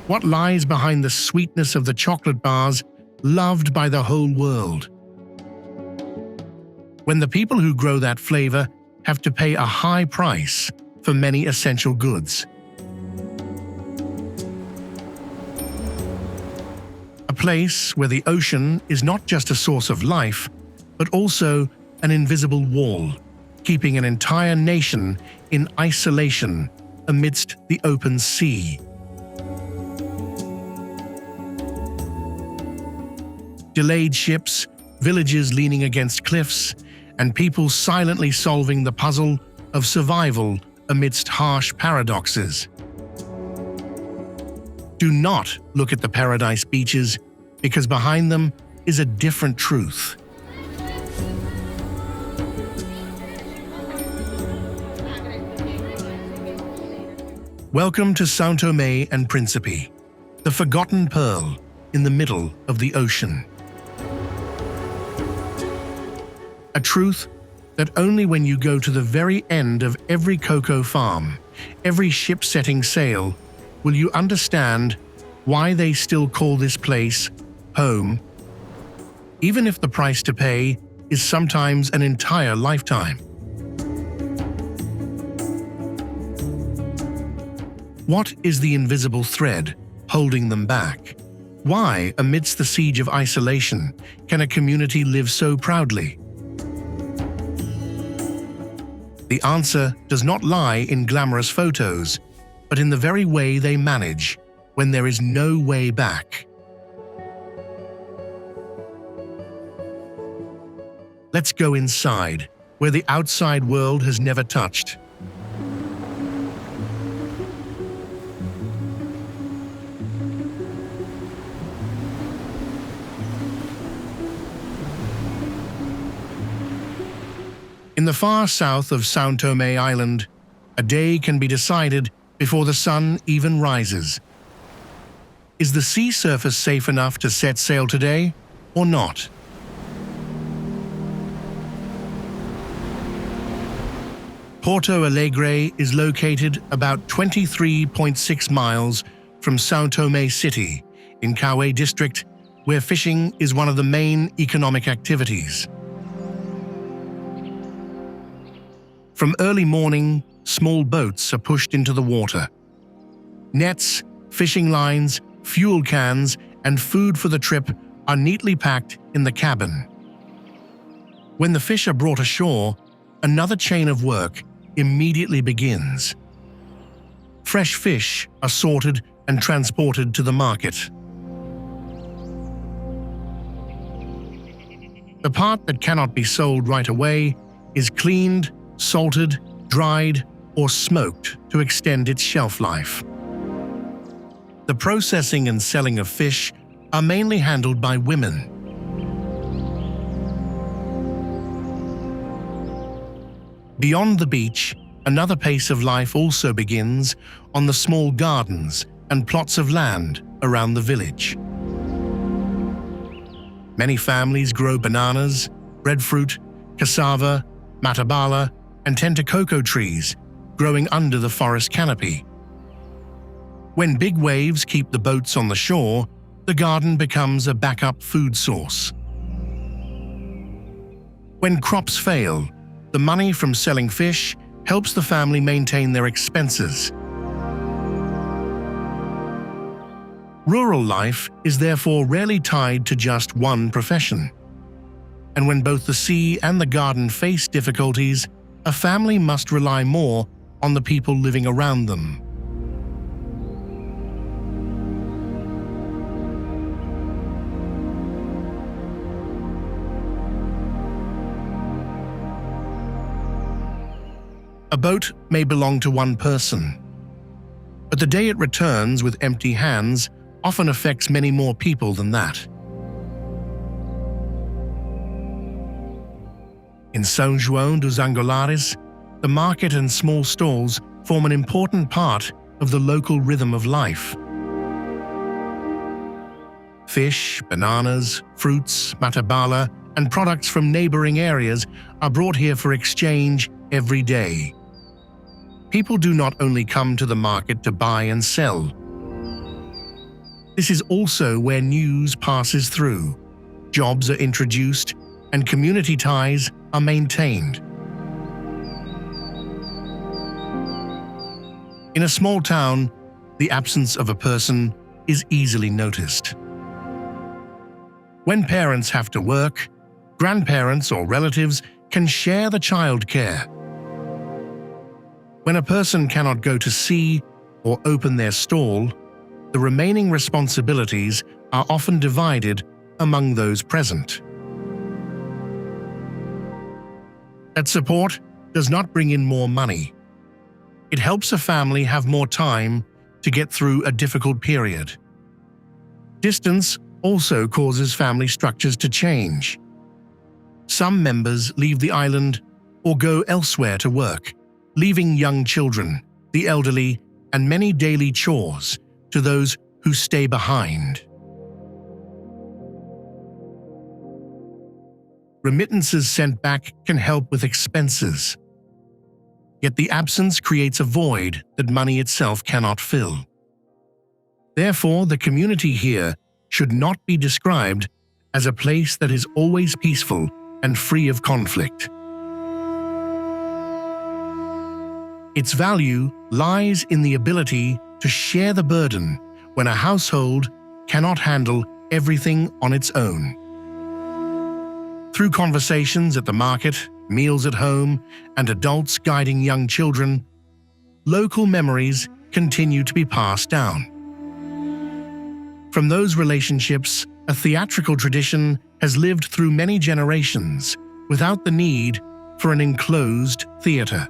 What lies behind the sweetness of the chocolate bars loved by the whole world? When the people who grow that flavor have to pay a high price for many essential goods. A place where the ocean is not just a source of life, but also an invisible wall, keeping an entire nation in isolation amidst the open sea. Delayed ships, villages leaning against cliffs, and people silently solving the puzzle of survival amidst harsh paradoxes. Do not look at the paradise beaches, because behind them is a different truth. Welcome to São Tomé and Príncipe, the forgotten pearl in the middle of the ocean. A truth that only when you go to the very end of every cocoa farm, every ship setting sail, will you understand why they still call this place home, even if the price to pay is sometimes an entire lifetime. What is the invisible thread holding them back? Why, amidst the siege of isolation, can a community live so proudly? The answer does not lie in glamorous photos, but in the very way they manage when there is no way back. Let's go inside, where the outside world has never touched. In the far south of São Tomé Island, a day can be decided before the sun even rises. Is the sea surface safe enough to set sail today, or not? Porto Alegre is located about 23.6 miles from São Tomé City in Cauê district, where fishing is one of the main economic activities. From early morning, small boats are pushed into the water. Nets, fishing lines, fuel cans, and food for the trip are neatly packed in the cabin. When the fish are brought ashore, another chain of work immediately begins. Fresh fish are sorted and transported to the market. The part that cannot be sold right away is cleaned, salted, dried, or smoked to extend its shelf life. The processing and selling of fish are mainly handled by women. Beyond the beach, another pace of life also begins on the small gardens and plots of land around the village. Many families grow bananas, breadfruit, cassava, matabala, and tend to cocoa trees growing under the forest canopy. When big waves keep the boats on the shore, the garden becomes a backup food source. When crops fail, the money from selling fish helps the family maintain their expenses. Rural life is therefore rarely tied to just one profession. And when both the sea and the garden face difficulties, a family must rely more on the people living around them. A boat may belong to one person, but the day it returns with empty hands often affects many more people than that. In São João dos Angolares, the market and small stalls form an important part of the local rhythm of life. Fish, bananas, fruits, matabala, and products from neighboring areas are brought here for exchange every day. People do not only come to the market to buy and sell. This is also where news passes through, jobs are introduced, and community ties are maintained. In a small town, the absence of a person is easily noticed. When parents have to work, grandparents or relatives can share the childcare. When a person cannot go to see or open their stall, the remaining responsibilities are often divided among those present. That support does not bring in more money. It helps a family have more time to get through a difficult period. Distance also causes family structures to change. Some members leave the island or go elsewhere to work, leaving young children, the elderly, and many daily chores to those who stay behind. Remittances sent back can help with expenses. Yet the absence creates a void that money itself cannot fill. Therefore, the community here should not be described as a place that is always peaceful and free of conflict. Its value lies in the ability to share the burden when a household cannot handle everything on its own. Through conversations at the market, meals at home, and adults guiding young children, local memories continue to be passed down. From those relationships, a theatrical tradition has lived through many generations without the need for an enclosed theatre.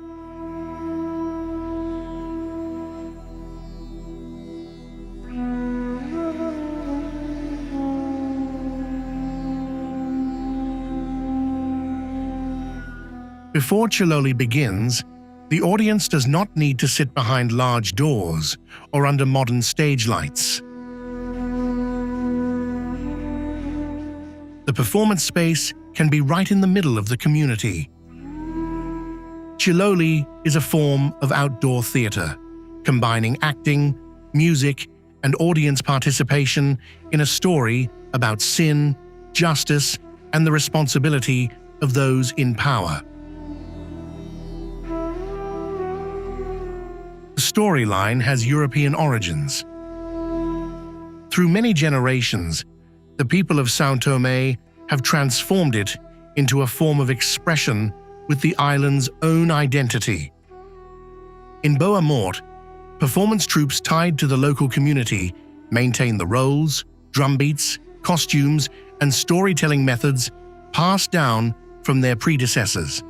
Before Chaloli begins, the audience does not need to sit behind large doors or under modern stage lights. The performance space can be right in the middle of the community. Tchiloli is a form of outdoor theatre, combining acting, music, and audience participation in a story about sin, justice, and the responsibility of those in power. The storyline has European origins. Through many generations, the people of São Tomé have transformed it into a form of expression with the island's own identity. In Boa Morte, performance troupes tied to the local community maintain the roles, drumbeats, costumes, and storytelling methods passed down from their predecessors.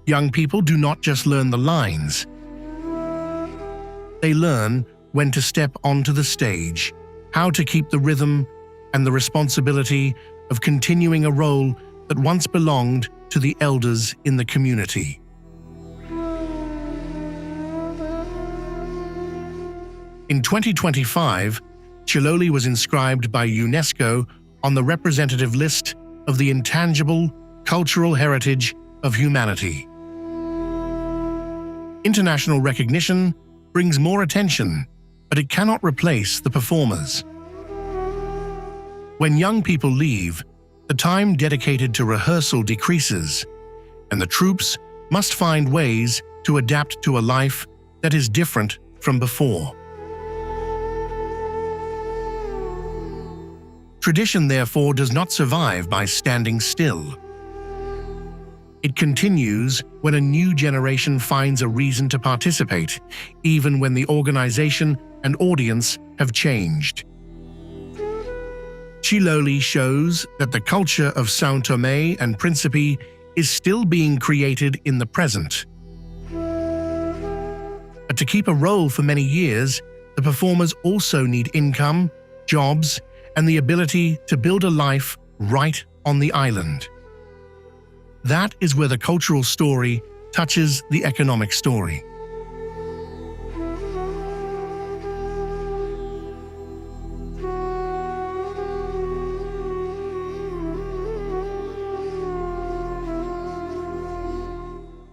Young people do not just learn the lines. They learn when to step onto the stage, how to keep the rhythm, and the responsibility of continuing a role that once belonged to the elders in the community. In 2025, Chaloli was inscribed by UNESCO on the representative list of the intangible cultural heritage of humanity. International recognition brings more attention, but it cannot replace the performers. When young people leave, the time dedicated to rehearsal decreases, and the troupes must find ways to adapt to a life that is different from before. Tradition, therefore, does not survive by standing still. It continues when a new generation finds a reason to participate, even when the organization and audience have changed. Chaloli shows that the culture of São Tomé and Príncipe is still being created in the present. But to keep a role for many years, the performers also need income, jobs, and the ability to build a life right on the island. That is where the cultural story touches the economic story.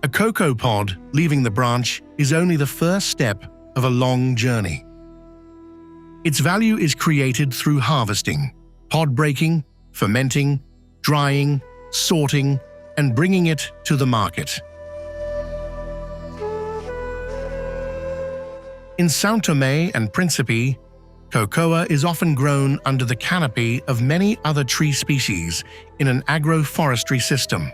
A cocoa pod leaving the branch is only the first step of a long journey. Its value is created through harvesting, pod breaking, fermenting, drying, sorting, and bringing it to the market. In São Tomé and Príncipe, cocoa is often grown under the canopy of many other tree species in an agroforestry system.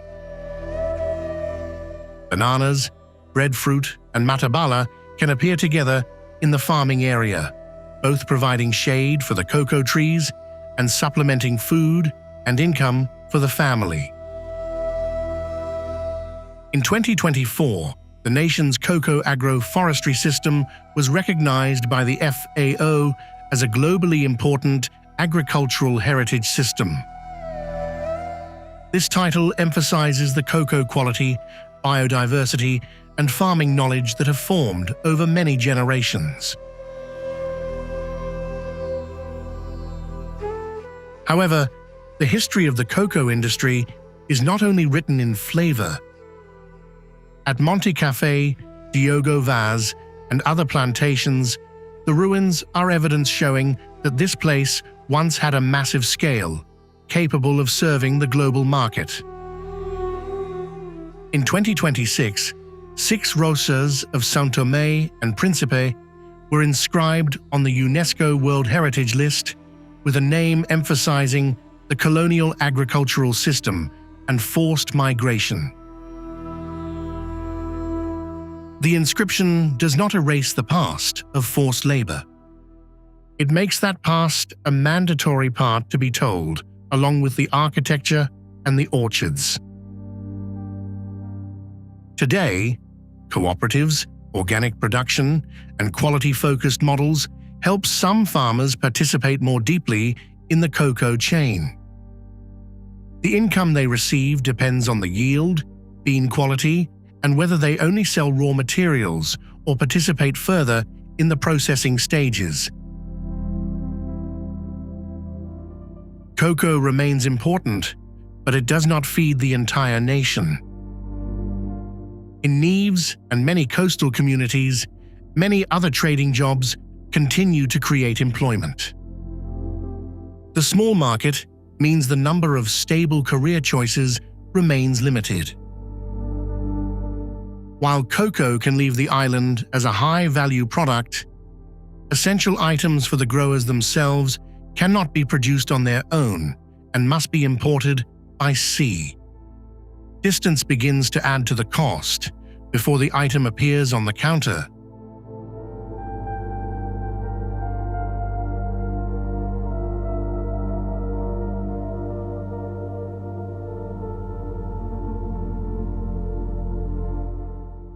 Bananas, breadfruit, and matabala can appear together in the farming area, both providing shade for the cocoa trees and supplementing food and income for the family. In 2024, the nation's cocoa agroforestry system was recognized by the FAO as a globally important agricultural heritage system. This title emphasizes the cocoa quality, biodiversity, and farming knowledge that have formed over many generations. However, the history of the cocoa industry is not only written in flavor. At Monte Café, Diogo Vaz, and other plantations, the ruins are evidence showing that this place once had a massive scale, capable of serving the global market. In 2026, 6 rosas of São Tomé and Príncipe were inscribed on the UNESCO World Heritage List with a name emphasizing the colonial agricultural system and forced migration. The inscription does not erase the past of forced labor. It makes that past a mandatory part to be told, along with the architecture and the orchards. Today, cooperatives, organic production, and quality-focused models help some farmers participate more deeply in the cocoa chain. The income they receive depends on the yield, bean quality, and whether they only sell raw materials or participate further in the processing stages. Cocoa remains important, but it does not feed the entire nation. In Neves and many coastal communities, many other trading jobs continue to create employment. The small market means the number of stable career choices remains limited. While cocoa can leave the island as a high-value product, essential items for the growers themselves cannot be produced on their own and must be imported by sea. Distance begins to add to the cost before the item appears on the counter.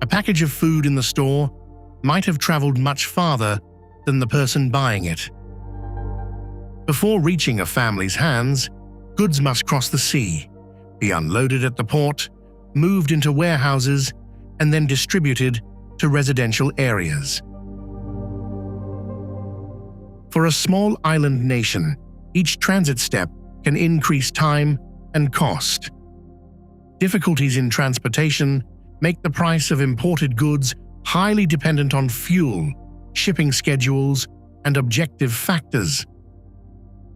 A package of food in the store might have traveled much farther than the person buying it. Before reaching a family's hands, goods must cross the sea, be unloaded at the port, moved into warehouses, and then distributed to residential areas. For a small island nation, each transit step can increase time and cost. Difficulties in transportation make the price of imported goods highly dependent on fuel, shipping schedules, and objective factors.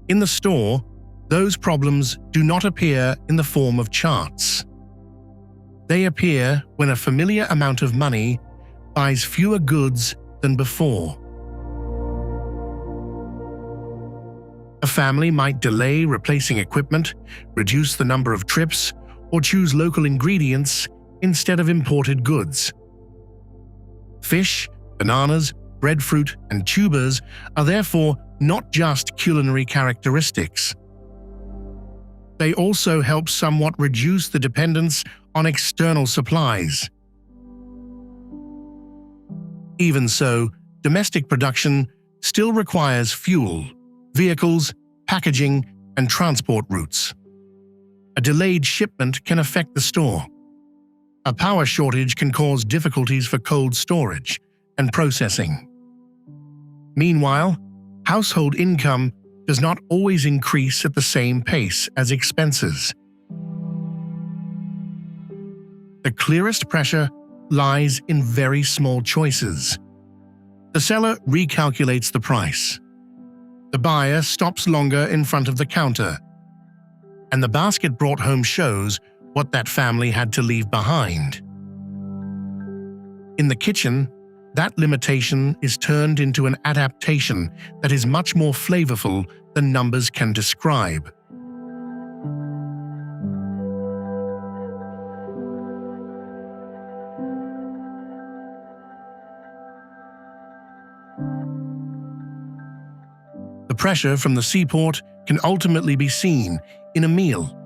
In the store, those problems do not appear in the form of charts. They appear when a familiar amount of money buys fewer goods than before. A family might delay replacing equipment, reduce the number of trips, or choose local ingredients instead of imported goods. Fish, bananas, breadfruit, and tubers are therefore not just culinary characteristics. They also help somewhat reduce the dependence on external supplies. Even so, domestic production still requires fuel, vehicles, packaging, and transport routes. A delayed shipment can affect the store. A power shortage can cause difficulties for cold storage and processing. Meanwhile, household income does not always increase at the same pace as expenses. The clearest pressure lies in very small choices. The seller recalculates the price. The buyer stops longer in front of the counter, and the basket brought home shows what that family had to leave behind. In the kitchen, that limitation is turned into an adaptation that is much more flavorful than numbers can describe. The pressure from the seaport can ultimately be seen in a meal.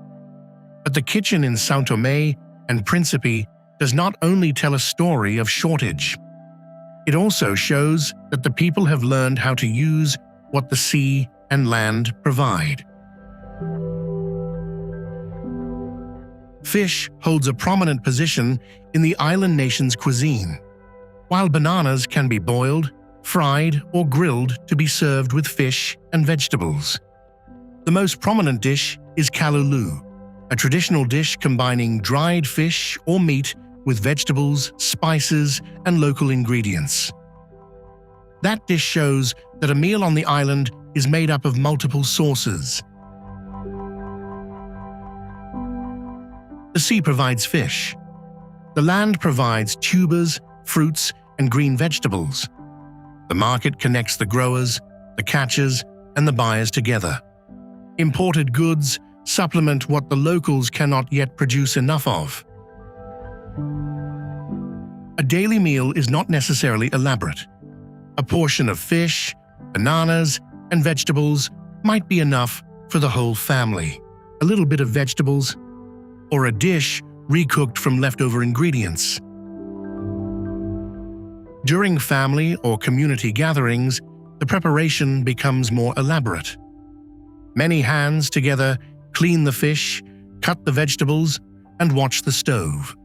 But the kitchen in São Tomé and Príncipe does not only tell a story of shortage. It also shows that the people have learned how to use what the sea and land provide. Fish holds a prominent position in the island nation's cuisine, while bananas can be boiled, fried, or grilled to be served with fish and vegetables. The most prominent dish is Chaloli, a traditional dish combining dried fish or meat with vegetables, spices, and local ingredients. That dish shows that a meal on the island is made up of multiple sources. The sea provides fish. The land provides tubers, fruits, and green vegetables. The market connects the growers, the catchers, and the buyers together. Imported goods supplement what the locals cannot yet produce enough of. A daily meal is not necessarily elaborate. A portion of fish, bananas, and vegetables might be enough for the whole family. A little bit of vegetables, or a dish recooked from leftover ingredients. During family or community gatherings, the preparation becomes more elaborate. Many hands together clean the fish, cut the vegetables, and watch the stove.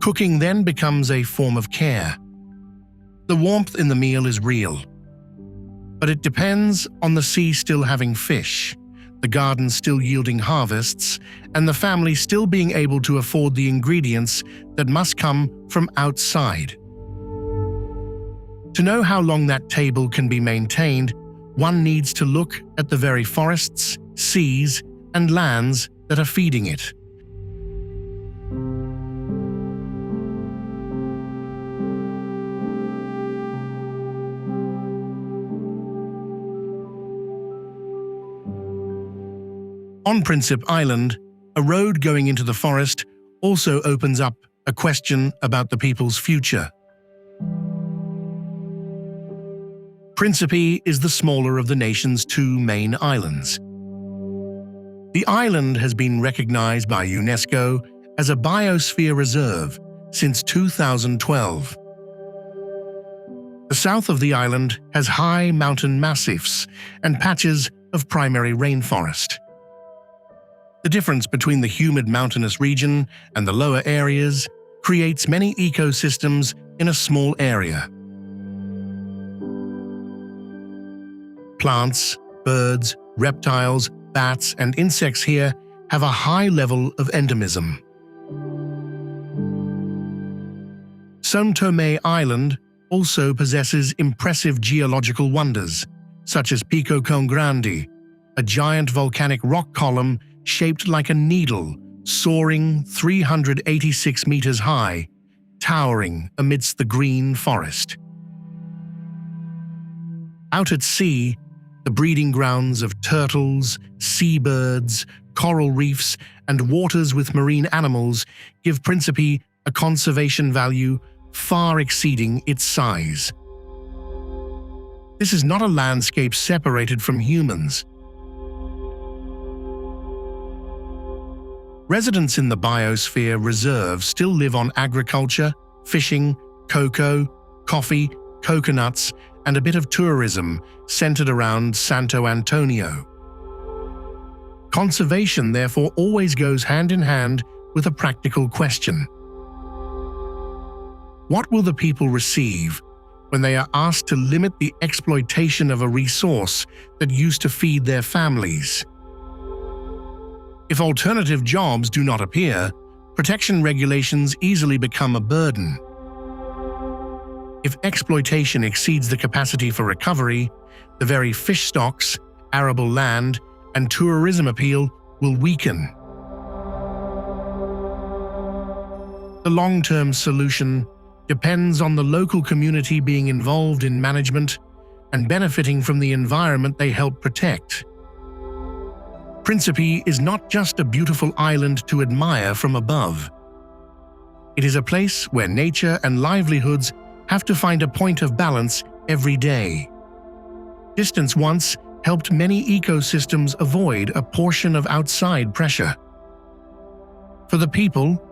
Cooking then becomes a form of care. The warmth in the meal is real, but it depends on the sea still having fish, the garden still yielding harvests, and the family still being able to afford the ingredients that must come from outside. To know how long that table can be maintained, one needs to look at the very forests, seas, and lands that are feeding it. On Príncipe Island, a road going into the forest also opens up a question about the people's future. Príncipe is the smaller of the nation's two main islands. The island has been recognized by UNESCO as a biosphere reserve since 2012. The south of the island has high mountain massifs and patches of primary rainforest. The difference between the humid mountainous region and the lower areas creates many ecosystems in a small area. Plants, birds, reptiles, bats, and insects here have a high level of endemism. São Tomé Island also possesses impressive geological wonders, such as Pico Cão Grande, a giant volcanic rock column shaped like a needle, soaring 386 meters high, towering amidst the green forest. Out at sea, the breeding grounds of turtles, seabirds, coral reefs, and waters with marine animals give Príncipe a conservation value far exceeding its size. This is not a landscape separated from humans. Residents in the biosphere reserve still live on agriculture, fishing, cocoa, coffee, coconuts, and a bit of tourism centered around Santo Antonio. Conservation, therefore, always goes hand in hand with a practical question. What will the people receive when they are asked to limit the exploitation of a resource that used to feed their families? If alternative jobs do not appear, protection regulations easily become a burden. If exploitation exceeds the capacity for recovery, the very fish stocks, arable land, and tourism appeal will weaken. The long-term solution depends on the local community being involved in management and benefiting from the environment they help protect. Príncipe is not just a beautiful island to admire from above. It is a place where nature and livelihoods have to find a point of balance every day. Distance once helped many ecosystems avoid a portion of outside pressure. For the people,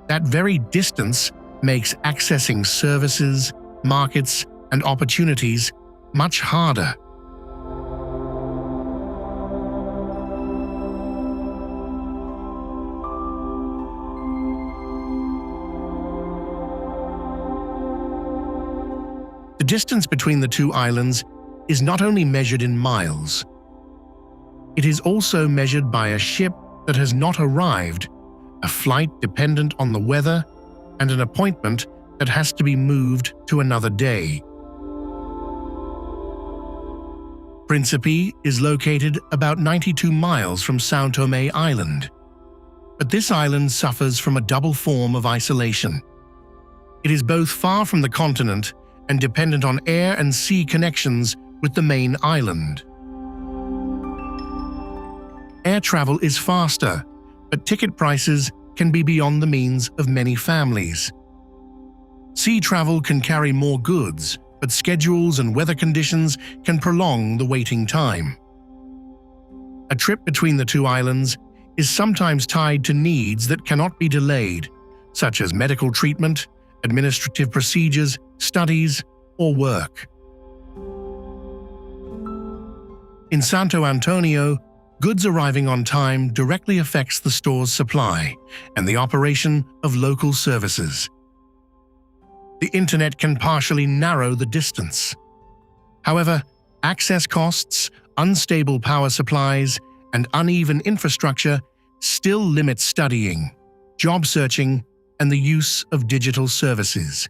that very distance makes accessing services, markets, and opportunities much harder. The distance between the two islands is not only measured in miles. It is also measured by a ship that has not arrived, a flight dependent on the weather, and an appointment that has to be moved to another day. Príncipe is located about 92 miles from São Tomé Island, but this island suffers from a double form of isolation. It is both far from the continent and dependent on air and sea connections with the main island. Air travel is faster, but ticket prices can be beyond the means of many families. Sea travel can carry more goods, but schedules and weather conditions can prolong the waiting time. A trip between the two islands is sometimes tied to needs that cannot be delayed, such as medical treatment, administrative procedures, studies, or work. In Santo Antonio, goods arriving on time directly affects the store's supply and the operation of local services. The internet can partially narrow the distance. However, access costs, unstable power supplies, and uneven infrastructure still limit studying, job searching, and the use of digital services.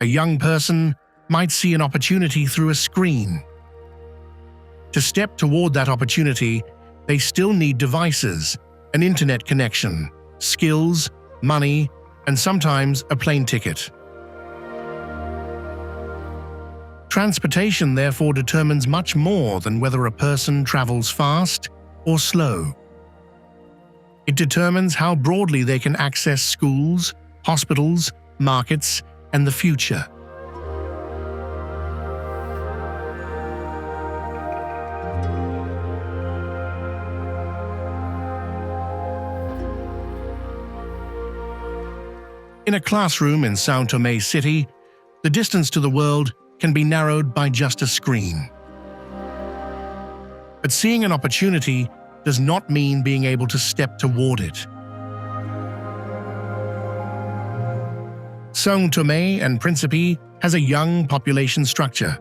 A young person might see an opportunity through a screen. To step toward that opportunity, they still need devices, an internet connection, skills, money, and sometimes a plane ticket. Transportation, therefore, determines much more than whether a person travels fast or slow. It determines how broadly they can access schools, hospitals, markets, and the future. In a classroom in São Tomé City, the distance to the world can be narrowed by just a screen. But seeing an opportunity does not mean being able to step toward it. São Tomé and Príncipe has a young population structure.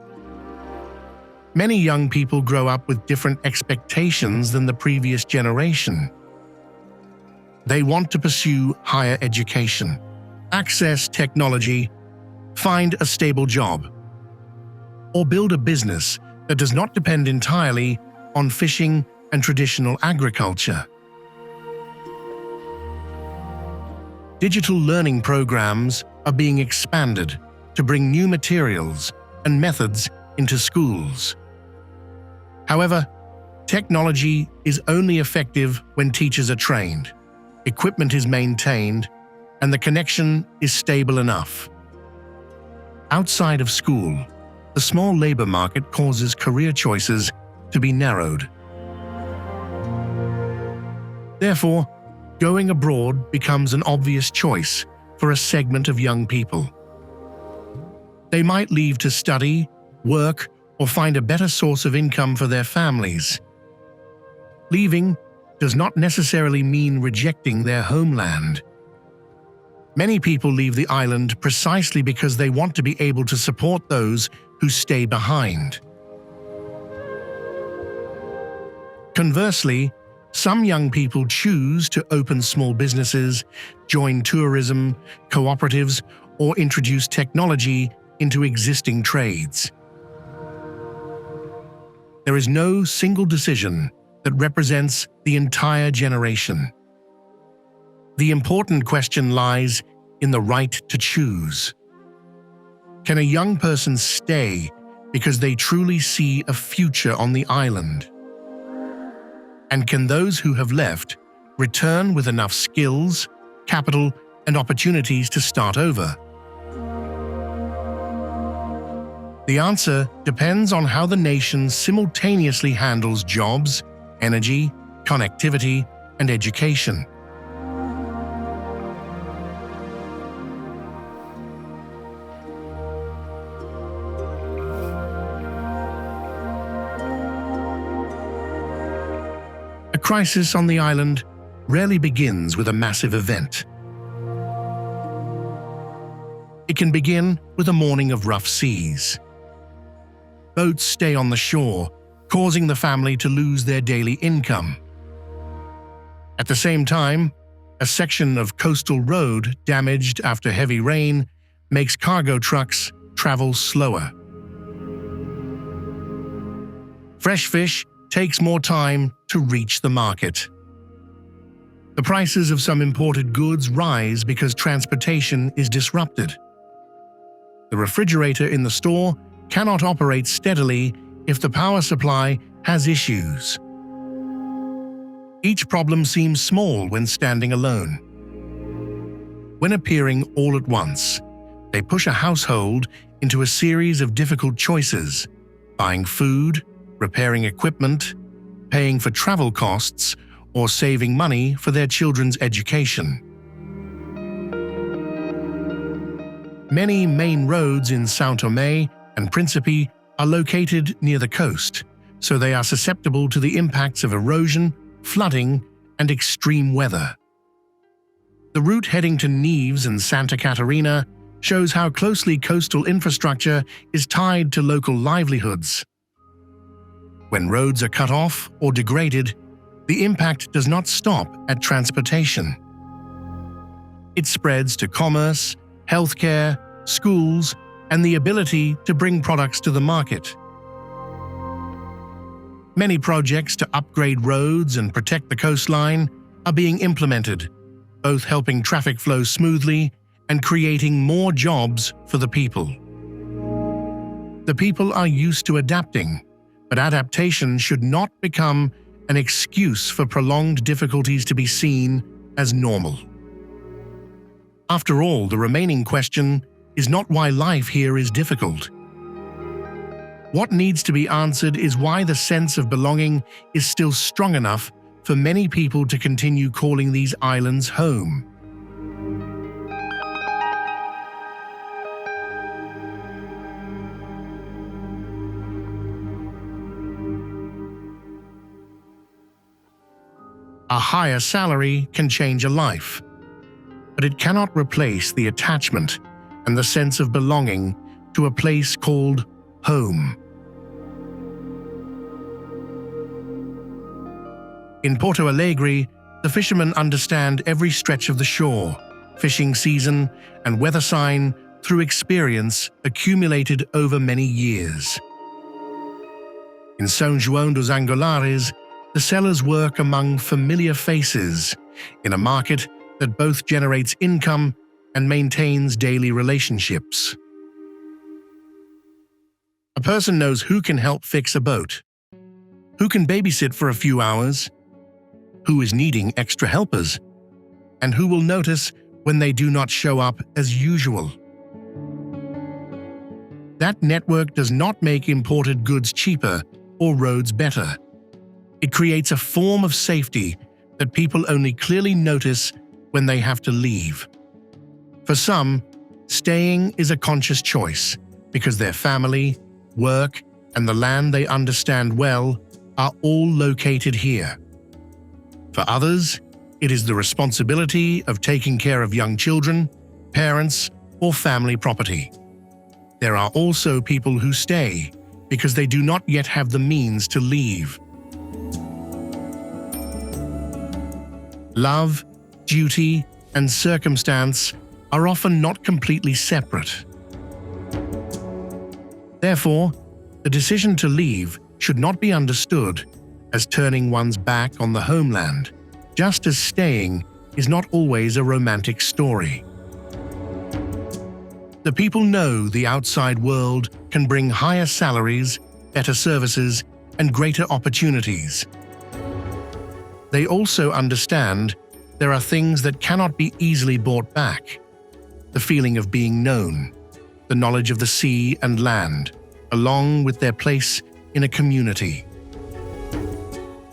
Many young people grow up with different expectations than the previous generation. They want to pursue higher education, access technology, find a stable job, or build a business that does not depend entirely on fishing and traditional agriculture. Digital learning programs are being expanded to bring new materials and methods into schools. However, technology is only effective when teachers are trained, equipment is maintained, and the connection is stable enough. Outside of school, the small labor market causes career choices to be narrowed. Therefore, going abroad becomes an obvious choice for a segment of young people. They might leave to study, work, or find a better source of income for their families. Leaving does not necessarily mean rejecting their homeland. Many people leave the island precisely because they want to be able to support those who stay behind. Conversely, Some young people choose to open small businesses, join tourism, cooperatives, or introduce technology into existing trades. There is no single decision that represents the entire generation. The important question lies in the right to choose. Can a young person stay because they truly see a future on the island? And can those who have left return with enough skills, capital, and opportunities to start over? The answer depends on how the nation simultaneously handles jobs, energy, connectivity, and education. A crisis on the island rarely begins with a massive event. It can begin with a morning of rough seas. Boats stay on the shore, causing the family to lose their daily income. At the same time, a section of coastal road damaged after heavy rain makes cargo trucks travel slower. Fresh fish takes more time to reach the market. The prices of some imported goods rise because transportation is disrupted. The refrigerator in the store cannot operate steadily if the power supply has issues. Each problem seems small when standing alone. When appearing all at once, they push a household into a series of difficult choices: buying food, repairing equipment, paying for travel costs, or saving money for their children's education. Many main roads in São Tomé and Príncipe are located near the coast, so they are susceptible to the impacts of erosion, flooding, and extreme weather. The route heading to Neves and Santa Catarina shows how closely coastal infrastructure is tied to local livelihoods. When roads are cut off or degraded, the impact does not stop at transportation. It spreads to commerce, healthcare, schools, and the ability to bring products to the market. Many projects to upgrade roads and protect the coastline are being implemented, both helping traffic flow smoothly and creating more jobs for the people. The people are used to adapting, but adaptation should not become an excuse for prolonged difficulties to be seen as normal. After all, the remaining question is not why life here is difficult. What needs to be answered is why the sense of belonging is still strong enough for many people to continue calling these islands home. A higher salary can change a life, but it cannot replace the attachment and the sense of belonging to a place called home. In Porto Alegre, the fishermen understand every stretch of the shore, fishing season, and weather sign through experience accumulated over many years. In São João dos Angolares, the sellers work among familiar faces in a market that both generates income and maintains daily relationships. A person knows who can help fix a boat, who can babysit for a few hours, who is needing extra helpers, and who will notice when they do not show up as usual. That network does not make imported goods cheaper or roads better. It creates a form of safety that people only clearly notice when they have to leave. For some, staying is a conscious choice because their family, work, and the land they understand well are all located here. For others, it is the responsibility of taking care of young children, parents, or family property. There are also people who stay because they do not yet have the means to leave. Love, duty, and circumstance are often not completely separate. Therefore, the decision to leave should not be understood as turning one's back on the homeland, just as staying is not always a romantic story. The people know the outside world can bring higher salaries, better services, and greater opportunities. They also understand there are things that cannot be easily bought back: the feeling of being known, the knowledge of the sea and land, along with their place in a community.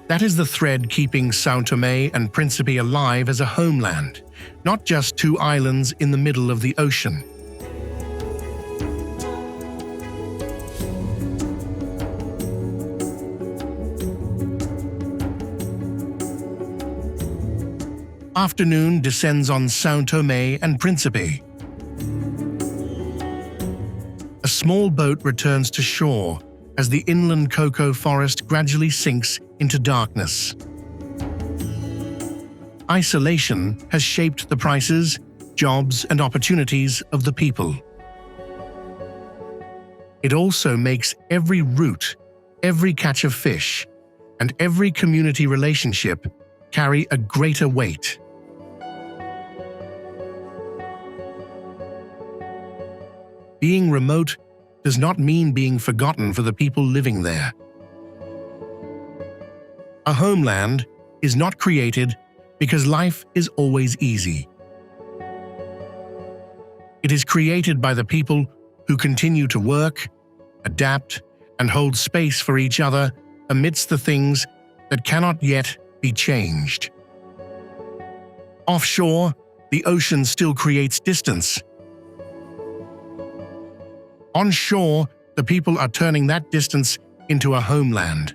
That is the thread keeping São Tomé and Príncipe alive as a homeland, not just two islands in the middle of the ocean. Afternoon descends on São Tomé and Príncipe. A small boat returns to shore as the inland cocoa forest gradually sinks into darkness. Isolation has shaped the prices, jobs, and opportunities of the people. It also makes every route, every catch of fish, and every community relationship carry a greater weight. Being remote does not mean being forgotten for the people living there. A homeland is not created because life is always easy. It is created by the people who continue to work, adapt, and hold space for each other amidst the things that cannot yet be changed. Offshore, the ocean still creates distance. On shore, the people are turning that distance into a homeland.